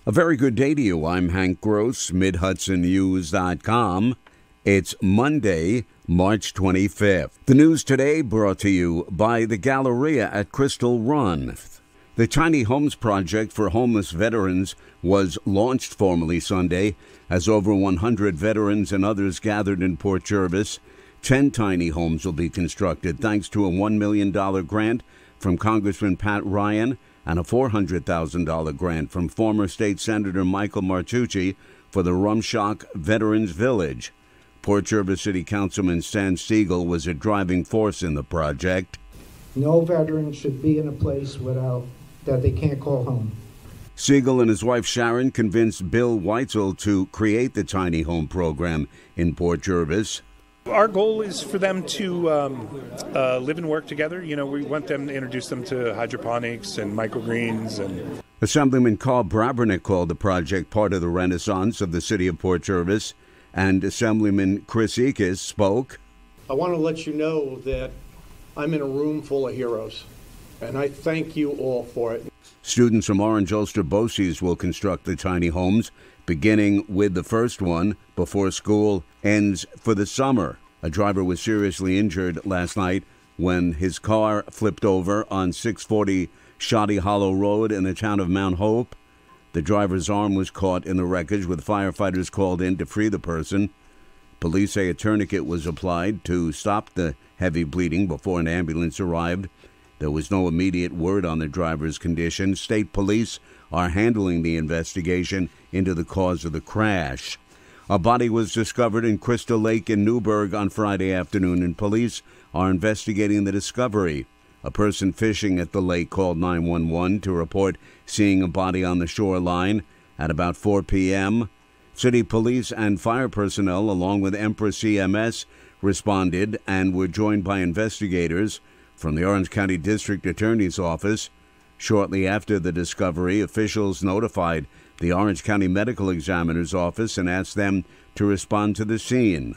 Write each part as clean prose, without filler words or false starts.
A very good day to you. I'm Hank Gross, Mid-Hudson It's Monday, March 25th. The news today brought to you by the Galleria at Crystal Run. The Tiny Homes Project for Homeless Veterans was launched formally Sunday as over 100 veterans and others gathered in Port Jervis. 10 tiny homes will be constructed thanks to a $1 million grant from Congressman Pat Ryan and a $400,000 grant from former State Senator Michael Martucci for the Rumshock Veterans Village. Port Jervis City Councilman Stan Siegel was a driving force in the project. No veteran should be in a place that they can't call home. Siegel and his wife Sharon convinced Bill Weitzel to create the tiny home program in Port Jervis. Our goal is for them to live and work together. You know, we want them to introduce them to hydroponics and microgreens. And Assemblyman Carl Brabernick called the project part of the renaissance of the city of Port Jervis, and Assemblyman Chris Ekis spoke. I want to let you know that I'm in a room full of heroes, and I thank you all for it. Students from Orange Ulster BOCES will construct the tiny homes, beginning with the first one before school ends for the summer. A driver was seriously injured last night when his car flipped over on 640 Shoddy Hollow Road in the town of Mount Hope. The driver's arm was caught in the wreckage with firefighters called in to free the person. Police say a tourniquet was applied to stop the heavy bleeding before an ambulance arrived. There was no immediate word on the driver's condition. State police are handling the investigation into the cause of the crash. A body was discovered in Crystal Lake in Newburgh on Friday afternoon, and police are investigating the discovery. A person fishing at the lake called 911 to report seeing a body on the shoreline at about 4 p.m. City police and fire personnel, along with Empress CMS, responded and were joined by investigators from the Orange County District Attorney's Office. Shortly after the discovery, officials notified the Orange County Medical Examiner's Office and asked them to respond to the scene.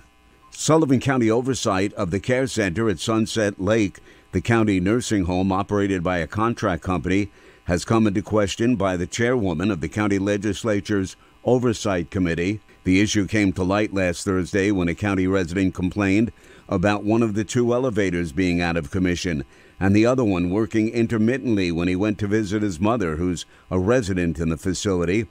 Sullivan County oversight of the care center at Sunset Lake, the county nursing home operated by a contract company, has come into question by the chairwoman of the county legislature's Oversight Committee. The issue came to light last Thursday when a county resident complained about one of the two elevators being out of commission and the other one working intermittently when he went to visit his mother, who's a resident in the facility.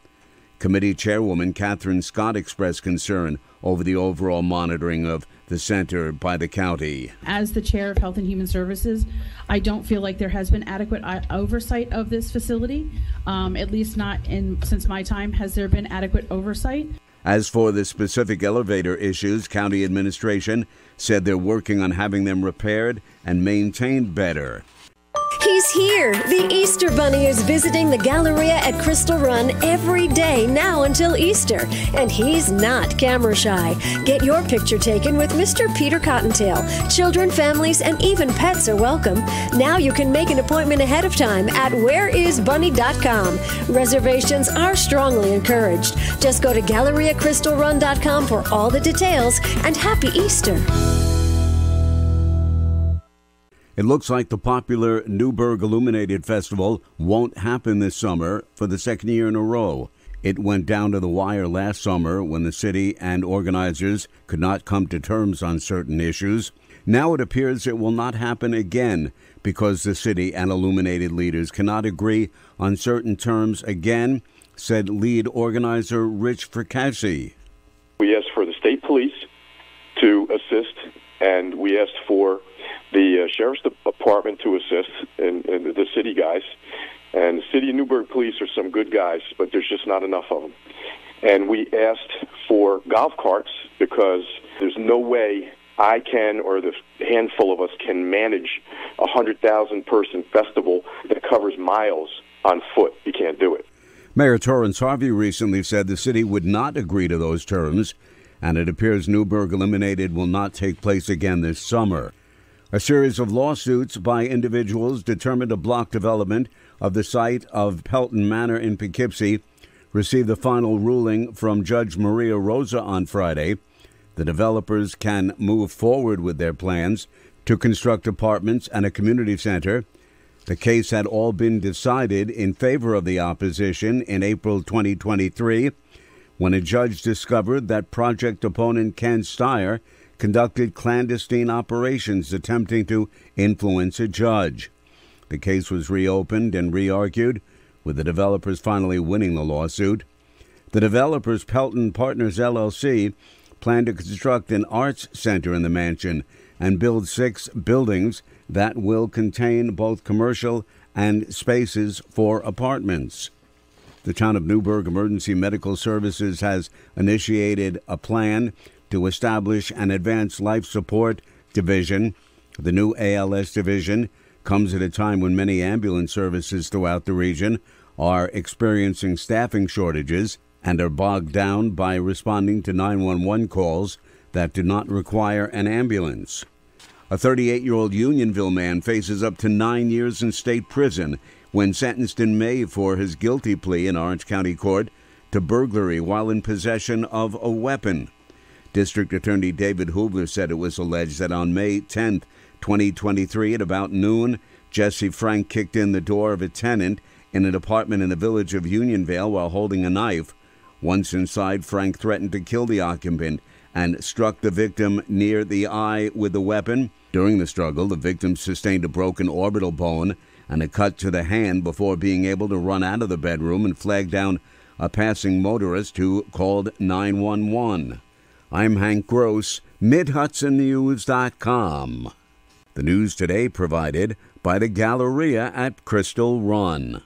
Committee Chairwoman Catherine Scott expressed concern over the overall monitoring of the center by the county. As the chair of Health and Human Services, I don't feel like there has been adequate oversight of this facility, at least not since my time has there been adequate oversight. As for the specific elevator issues, county administration said they're working on having them repaired and maintained better. He's here. The Easter Bunny is visiting the Galleria at Crystal Run every day now until Easter. And he's not camera shy. Get your picture taken with Mr. Peter Cottontail. Children, families, and even pets are welcome. Now you can make an appointment ahead of time at whereisbunny.com. Reservations are strongly encouraged. Just go to GalleriaCrystalRun.com for all the details, and happy Easter. It looks like the popular Newburgh Illuminated Festival won't happen this summer for the second year in a row. It went down to the wire last summer when the city and organizers could not come to terms on certain issues. Now it appears it will not happen again because the city and Illuminated leaders cannot agree on certain terms again, said lead organizer Rich Fracassi. We asked for the state police to assist, and we asked for the Sheriff's Department to assist, and the city guys. And the city of Newburgh police are some good guys, but there's just not enough of them. And we asked for golf carts because there's no way I can, or the handful of us can manage a 100,000-person festival that covers miles on foot. You can't do it. Mayor Torrance Harvey recently said the city would not agree to those terms, and it appears Newburgh Illuminated will not take place again this summer. A series of lawsuits by individuals determined to block development of the site of Pelton Manor in Poughkeepsie received the final ruling from Judge Maria Rosa on Friday. The developers can move forward with their plans to construct apartments and a community center. The case had all been decided in favor of the opposition in April 2023 when a judge discovered that project opponent Ken Steyer conducted clandestine operations attempting to influence a judge. The case was reopened and re-argued, with the developers finally winning the lawsuit. The developers, Pelton Partners LLC, plan to construct an arts center in the mansion and build 6 buildings that will contain both commercial and spaces for apartments. The town of Newburgh Emergency Medical Services has initiated a plan to establish an advanced life support division. The new ALS division comes at a time when many ambulance services throughout the region are experiencing staffing shortages and are bogged down by responding to 911 calls that do not require an ambulance. A 38-year-old Unionville man faces up to 9 years in state prison when sentenced in May for his guilty plea in Orange County Court to burglary while in possession of a weapon. District Attorney David Hoover said it was alleged that on May 10, 2023, at about noon, Jesse Frank kicked in the door of a tenant in an apartment in the village of Unionvale while holding a knife. Once inside, Frank threatened to kill the occupant and struck the victim near the eye with the weapon. During the struggle, the victim sustained a broken orbital bone and a cut to the hand before being able to run out of the bedroom and flag down a passing motorist who called 911. I'm Hank Gross, MidHudsonNews.com. The news today provided by the Galleria at Crystal Run.